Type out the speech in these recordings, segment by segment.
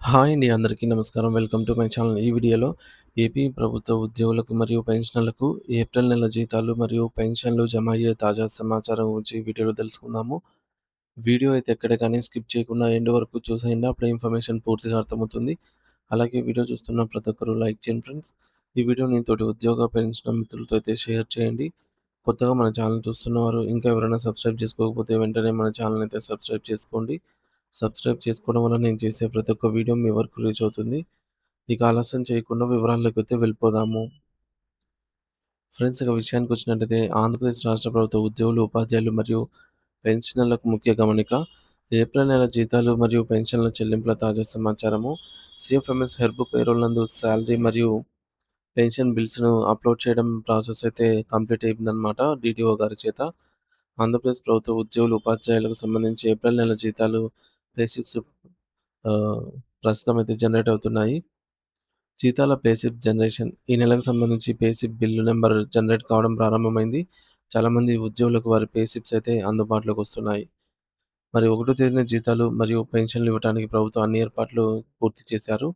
Hi అండి. అందరికీ నమస్కారం. Welcome to my channel. ఈ వీడియోలో ఏపీ ప్రభుత్వ ఉద్యోగులకు మరియు పెన్షనర్లకు ఏప్రిల్ నెల జీతాలు మరియు పెన్షన్లు జమ అయ్యే తాజా సమాచారం గురించి ఈ వీడియోలో తెలుసుకుందాము. వీడియో అయితే ఎక్కడ కానీ స్కిప్ చేయకుండా ఎండ్ వరకు చూసేయండి. అప్పుడే ఇన్ఫర్మేషన్ పూర్తిగా అర్థమవుతుంది. అలాగే వీడియో చూస్తున్న ప్రతి ఒక్కరు లైక్ చేయండి ఫ్రెండ్స్. ఈ వీడియోని తోటి ఉద్యోగ పెన్షనర్ మిత్రులతో అయితే షేర్ చేయండి. కొత్తగా మన ఛానల్ చూస్తున్నవారు ఇంకా ఎవరైనా సబ్స్క్రైబ్ చేసుకోకపోతే వెంటనే మన ఛానల్ అయితే సబ్స్క్రైబ్ చేసుకోండి. సబ్స్క్రైబ్ చేసుకోవడం వల్ల నేను చేసే ప్రతి ఒక్క వీడియో మీ వరకు రీచ్ అవుతుంది. ఇక ఆలస్యం చేయకుండా వివరాల్లోకైతే వెళ్ళిపోదాము. ఫ్రెండ్స్, ఇక విషయానికొచ్చినట్టయితే ఆంధ్రప్రదేశ్ రాష్ట్ర ప్రభుత్వ ఉద్యోగులు, ఉపాధ్యాయులు మరియు పెన్షనర్లకు ముఖ్య గమనిక. ఏప్రిల్ నెల జీతాలు మరియు పెన్షన్ల చెల్లింపుల తాజా సమాచారము. సీఎఫ్ఎంఎస్ హెర్బ్ పేరోల్ నందు శాలరీ మరియు పెన్షన్ బిల్స్‌ను అప్‌లోడ్ చేయడం ప్రాసెస్ అయితే కంప్లీట్ అయిందనమాట డీడీఓ గారి చేత. ఆంధ్రప్రదేశ్ ప్రభుత్వ ఉద్యోగులు, ఉపాధ్యాయులకు సంబంధించి ఏప్రిల్ నెల జీతాలు, పే స్లిప్స్ ఆహ్, ప్రస్తుతం అయితే జనరేట్ అవుతున్నాయి. జీతాల పే స్లిప్ జనరేషన్. ఈ నెలకు సంబంధించి pay slip bill number generate కావడం ప్రారంభమైంది. చాలామంది ఉద్యోగులకు వారి పే స్లిప్స్ అయితే అందుబాటులోకి వస్తున్నాయి. మరి 1 తేదీన జీతాలు మరియు పెన్షన్లు ఇవ్వడానికి ప్రభుత్వం అన్ని ఏర్పాట్లు పూర్తి చేశారు.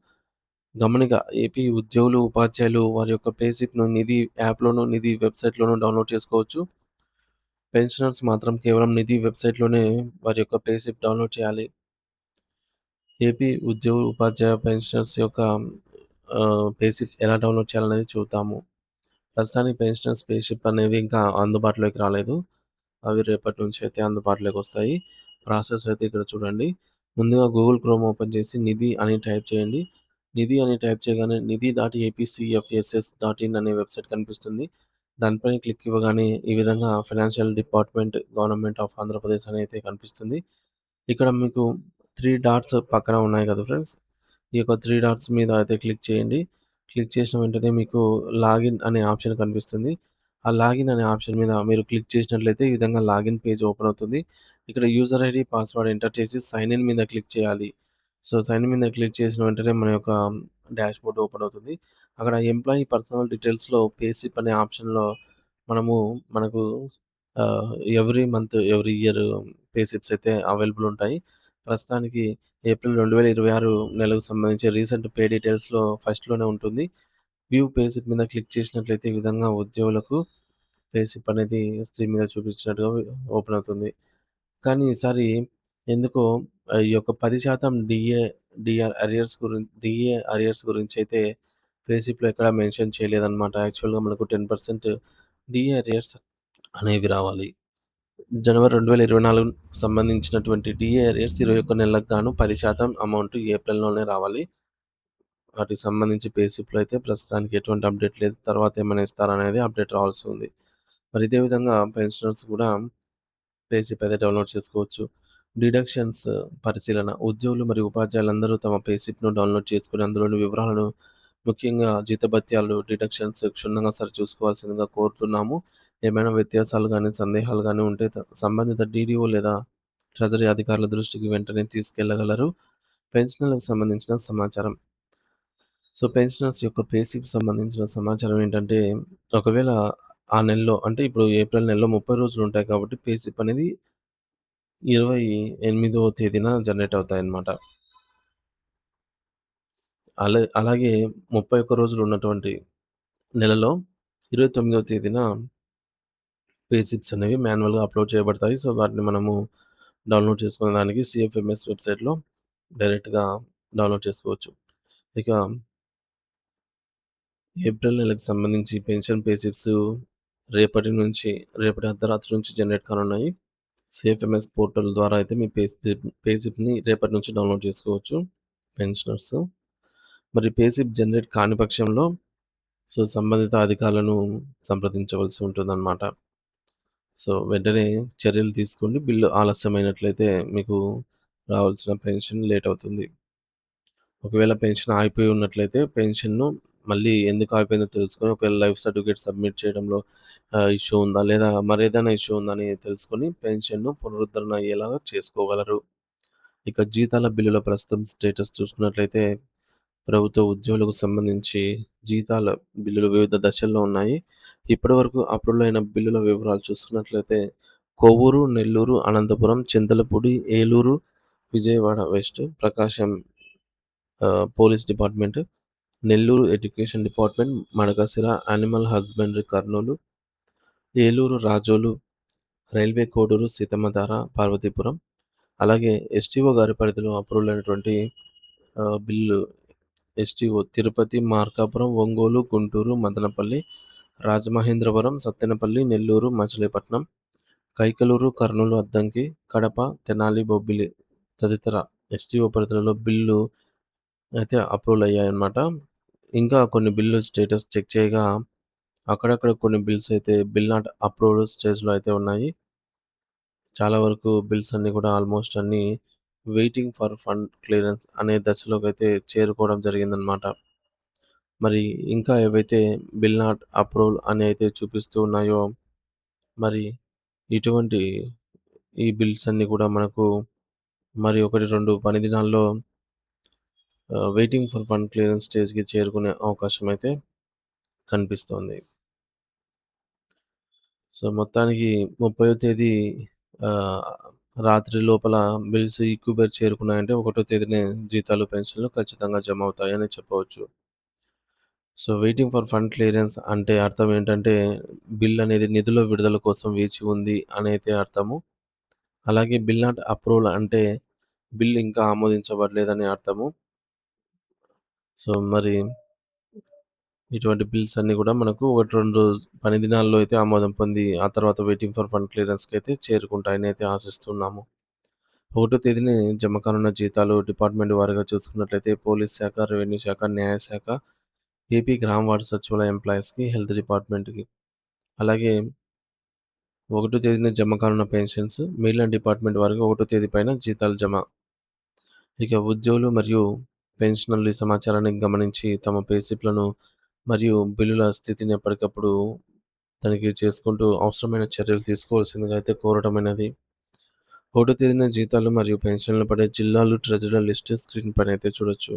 గమనిక, ఏపీ ఉద్యోగులు, ఉపాధ్యాయులు వారి యొక్క పే స్లిప్‌ను నిధి యాప్‌లోను, నిధి వెబ్‌సైట్‌లోను డౌన్‌లోడ్ చేసుకోవచ్చు. పెన్షనర్స్ మాత్రం కేవలం నిధి వెబ్‌సైట్‌లోనే వారి యొక్క పే స్లిప్ డౌన్‌లోడ్ చేయాలి. ఏపీ ఉద్యోగ, ఉపాధ్యాయ పెన్షనర్స్ యొక్క పే స్లిప్ ఎలా డౌన్‌లోడ్ చేయాలనేది చూద్దాము. ప్రస్తుతానికి పెన్షనర్స్ పే స్లిప్ అనేవి ఇంకా అందుబాటులోకి రాలేదు. అవి రేపటి నుంచి అయితే అందుబాటులోకి వస్తాయి. ప్రాసెస్ అయితే ఇక్కడ చూడండి. ముందుగా గూగుల్ క్రోమ్ ఓపెన్ చేసి నిధి అని టైప్ చేయండి. నిధి అని టైప్ చేయగానే నిధి.ఏపీసీఎఫ్ఎస్ఎస్.ఇన్ అనే వెబ్‌సైట్ కనిపిస్తుంది. దానిపైన క్లిక్ ఇవ్వగానే ఈ విధంగా financial department, government of Andhra Pradesh అని అయితే కనిపిస్తుంది. ఇక్కడ మీకు 3 డాట్స్ పక్కన ఉన్నాయి కదా ఫ్రెండ్స్. ఈ యొక్క 3 డాట్స్ మీద అయితే క్లిక్ చేయండి. క్లిక్ చేసిన వెంటనే మీకు లాగిన్ అనే ఆప్షన్ కనిపిస్తుంది. ఆ లాగిన్ అనే ఆప్షన్ మీద మీరు క్లిక్ చేసినట్లయితే ఈ విధంగా లాగిన్ పేజ్ ఓపెన్ అవుతుంది. ఇక్కడ యూజర్ ఐడీ, పాస్వర్డ్ ఎంటర్ చేసి సైన్ ఇన్ మీద క్లిక్ చేయాలి. సో, సైన్ ఇన్ మీద క్లిక్ చేసిన వెంటనే మన యొక్క డాష్‌బోర్డ్ ఓపెన్ అవుతుంది. అక్కడ ఎంప్లాయీ పర్సనల్ డీటెయిల్స్‌లో పే స్లిప్ అనే ఆప్షన్‌లో మనము మనకు ఆహ్, every month, every year pay slips అయితే అవైలబుల్ ఉంటాయి. ప్రస్తుతానికి ఏప్రిల్ 2026 నెలకు సంబంధించి రీసెంట్ పే డీటెయిల్స్‌లో ఫస్ట్‌లోనే ఉంటుంది. వ్యూ పే స్లిప్ మీద క్లిక్ చేసినట్లయితే ఈ విధంగా ఉద్యోగులకు పే స్లిప్ అనేది స్క్రీన్ మీద చూపించినట్టుగా ఓపెన్ అవుతుంది. కానీ ఈసారి ఎందుకో ఈ యొక్క 10% డీఏ అరియర్స్ గురించైతే పే స్లిప్‌లో ఎక్కడ మెన్షన్ చేయలేదనమాట. యాక్చువల్‌గా మనకు 10% డీఏ అరియర్స్ అనేవి రావాలి. జనవరి 2024 సంబంధించినటువంటి డీఏ అరియర్స్ 21 నెలలకు గాను 10% అమౌంట్ ఏప్రిల్‌లోనే రావాలి. వాటికి సంబంధించి పే స్లిప్‌లో అయితే ప్రస్తుతానికి ఎటువంటి అప్డేట్ లేదు. తర్వాత ఏమైనా ఇస్తారనేది అప్డేట్ రావాల్సి ఉంది. మరి ఇదే విధంగా పెన్షనర్స్ కూడా పే స్లిప్ అయితే డౌన్‌లోడ్ చేసుకోవచ్చు. డిడక్షన్స్ పరిశీలన. ఉద్యోగులు మరియు ఉపాధ్యాయులందరూ తమ పే స్లిప్‌ను డౌన్‌లోడ్ చేసుకొని అందులోని వివరాలను, ముఖ్యంగా జీతభత్యాలు, డిడక్షన్స్ క్షుణ్ణంగా సరిచూసుకోవాల్సిందిగా కోరుతున్నాము. ఏమైనా వ్యత్యాసాలు గానీ, సందేహాలు గానీ ఉంటే సంబంధిత డీడీఓ లేదా ట్రెజరీ అధికారుల దృష్టికి వెంటనే తీసుకెళ్లగలరు. పెన్షనర్లకు సంబంధించిన సమాచారం. సో, పెన్షనర్స్ యొక్క పే స్లిప్‌కి సంబంధించిన సమాచారం ఏంటంటే, ఒకవేళ ఆ నెలలో అంటే ఇప్పుడు ఏప్రిల్ నెలలో 30 రోజులు ఉంటాయి కాబట్టి పే స్లిప్ అనేది 28వ తేదీన జనరేట్ అవుతాయన్నమాట. అలాగే 31 రోజులు ఉన్నటువంటి నెలలో 29వ తేదీన పే స్లిప్స్ అనేవి మాన్యువల్‌గా అప్‌లోడ్ చేయబడతాయి. సో, వాటిని మనము డౌన్‌లోడ్ చేసుకునే దానికి సీఎఫ్ఎంఎస్ వెబ్‌సైట్‌లో డైరెక్ట్‌గా డౌన్‌లోడ్ చేసుకోవచ్చు. ఇక ఏప్రిల్ నెలకు సంబంధించి పెన్షన్ పే స్లిప్స్ రేపటి అర్ధరాత్రి నుంచి జనరేట్ కానున్నాయి. సేఫ్ఎంఎస్ పోర్టల్ ద్వారా అయితే మీ పే స్లిప్‌ని రేపటి నుంచి డౌన్‌లోడ్ చేసుకోవచ్చు పెన్షనర్స్. మరి పే స్లిప్ జనరేట్ కాని పక్షంలో సో, సంబంధిత అధికారులను సంప్రదించవలసి ఉంటుందన్నమాట. సో, వెంటనే చర్యలు తీసుకోండి. బిల్లు ఆలస్యమైనట్లయితే మీకు రావాల్సిన పెన్షన్ లేట్ అవుతుంది. ఒకవేళ పెన్షన్ ఆగిపోయి ఉన్నట్లయితే పెన్షన్‌ను మళ్ళీ ఎందుకు ఆగిపోయిందో తెలుసుకొని ఒకవేళ లైఫ్ సర్టిఫికేట్ సబ్మిట్ చేయడంలో ఇష్యూ ఉందా? లేదా మరేదైనా ఇష్యూ ఉందా అని తెలుసుకొని పెన్షన్‌ను పునరుద్ధరణ అయ్యేలాగా చేసుకోగలరు. ఇక జీతాల బిల్లుల ప్రస్తుతం స్టేటస్ చూసుకున్నట్లయితే ప్రభుత్వ ఉద్యోగులకు సంబంధించి జీతాల బిల్లులు వివిధ దశల్లో ఉన్నాయి. ఇప్పటివరకు అప్రూవల్ అయిన బిల్లుల వివరాలు చూసుకున్నట్లయితే Kovvur, Nellore, Anantapur, Chintalapudi, Eluru, Vijayawada west, Prakasam police department, Nellore education department, Madakasira animal husbandry Kurnool, Eluru Razole, railway Koduru Seethammadhara Parvathipuram. అలాగే ఎస్టీఓ గారి పరిధిలో అప్రూవల్ అయినటువంటి బిల్లు ఎస్టీఓ తిరుపతి, మార్కాపురం, ఒంగోలు, గుంటూరు, మదనపల్లి, రాజమహేంద్రవరం, సత్తెనపల్లి, నెల్లూరు, మచిలీపట్నం, కైకలూరు, కర్నూలు, అద్దంకి, కడప, తెనాలి, బొబ్బిలి తదితర ఎస్టీఓ పరిధిలో బిల్లు అయితే అప్రూవల్ అయ్యాయన్నమాట. ఇంకా కొన్ని బిల్లు స్టేటస్ చెక్ చేయగా అక్కడక్కడ కొన్ని బిల్స్ అయితే బిల్ నాట్ అప్రూవ్డ్ స్టేజ్‌లో అయితే ఉన్నాయి. చాలా వరకు బిల్స్ అన్నీ కూడా ఆల్మోస్ట్ అన్నీ వెయిటింగ్ ఫర్ ఫండ్ క్లియరెన్స్ అనే దశలోకైతే చేరుకోవడం జరిగిందనమాట. మరి ఇంకా ఏవైతే బిల్ నాట్ అప్రూవల్ అని అయితే చూపిస్తూ ఉన్నాయో, మరి ఇటువంటి ఈ బిల్స్ అన్నీ కూడా మనకు మరి 1, 2 పని దినాల్లో వెయిటింగ్ ఫర్ ఫండ్ క్లియరెన్స్ స్టేజ్‌కి చేరుకునే అవకాశం అయితే కనిపిస్తోంది. సో, మొత్తానికి 30వ తేదీ ఆహ్, రాత్రి లోపల బిల్స్ ఈక్యుబేర్ చేరుకున్నాయంటే, 1 తేదీనే జీతాలు, పెన్షన్‌లు ఖచ్చితంగా జమ అవుతాయని చెప్పవచ్చు. So, waiting for fund clearance అంటే అర్థం ఏంటంటే, బిల్ అనేది నిధుల విడుదల కోసం వేచి ఉంది అనైతే అర్థము. అలాగే బిల్ నాట్ అప్రూవల్ అంటే బిల్ ఇంకా ఆమోదించబడలేదని అర్థము. సో, మరి ఇటువంటి బిల్స్ అన్నీ గూడా మనకు 1, 2 పని దినాల్లో అయితే ఆమోదం పొంది, ఆ తర్వాత వెయిటింగ్ ఫర్ ఫండ్ క్లియరెన్స్‌కైతే చేరుకుంటాయని అయితే ఆశిస్తున్నాము. 1 తేదీనే జమ కానున్న జీతాలు డిపార్ట్‌మెంట్ వారీగా చూసుకున్నట్లయితే పోలీస్ శాఖ, రెవెన్యూ శాఖ, న్యాయశాఖ, ఏపీ గ్రామ వార్డు సచివాలయ ఎంప్లాయీస్‌కి, హెల్త్ డిపార్ట్‌మెంట్‌కి. అలాగే 1 తేదీన జమ కానున్న పెన్షన్స్ మిగిలిన డిపార్ట్‌మెంట్ వారీగా 1 తేదీ పైన జీతాలు జమ. ఇక ఉద్యోగులు మరియు పెన్షనర్లు ఈ సమాచారాన్ని గమనించి తమ పే స్లిప్‌లను మరియు బిల్లుల స్థితిని ఎప్పటికప్పుడు తనిఖీ చేసుకుంటూ అవసరమైన చర్యలు తీసుకోవాల్సిందిగా అయితే కోరడమైనది. 1 తేదీన జీతాలు మరియు పెన్షన్లు పడే జిల్లాలు ట్రెజరర్ లిస్ట్ స్క్రీన్ పైన అయితే చూడొచ్చు.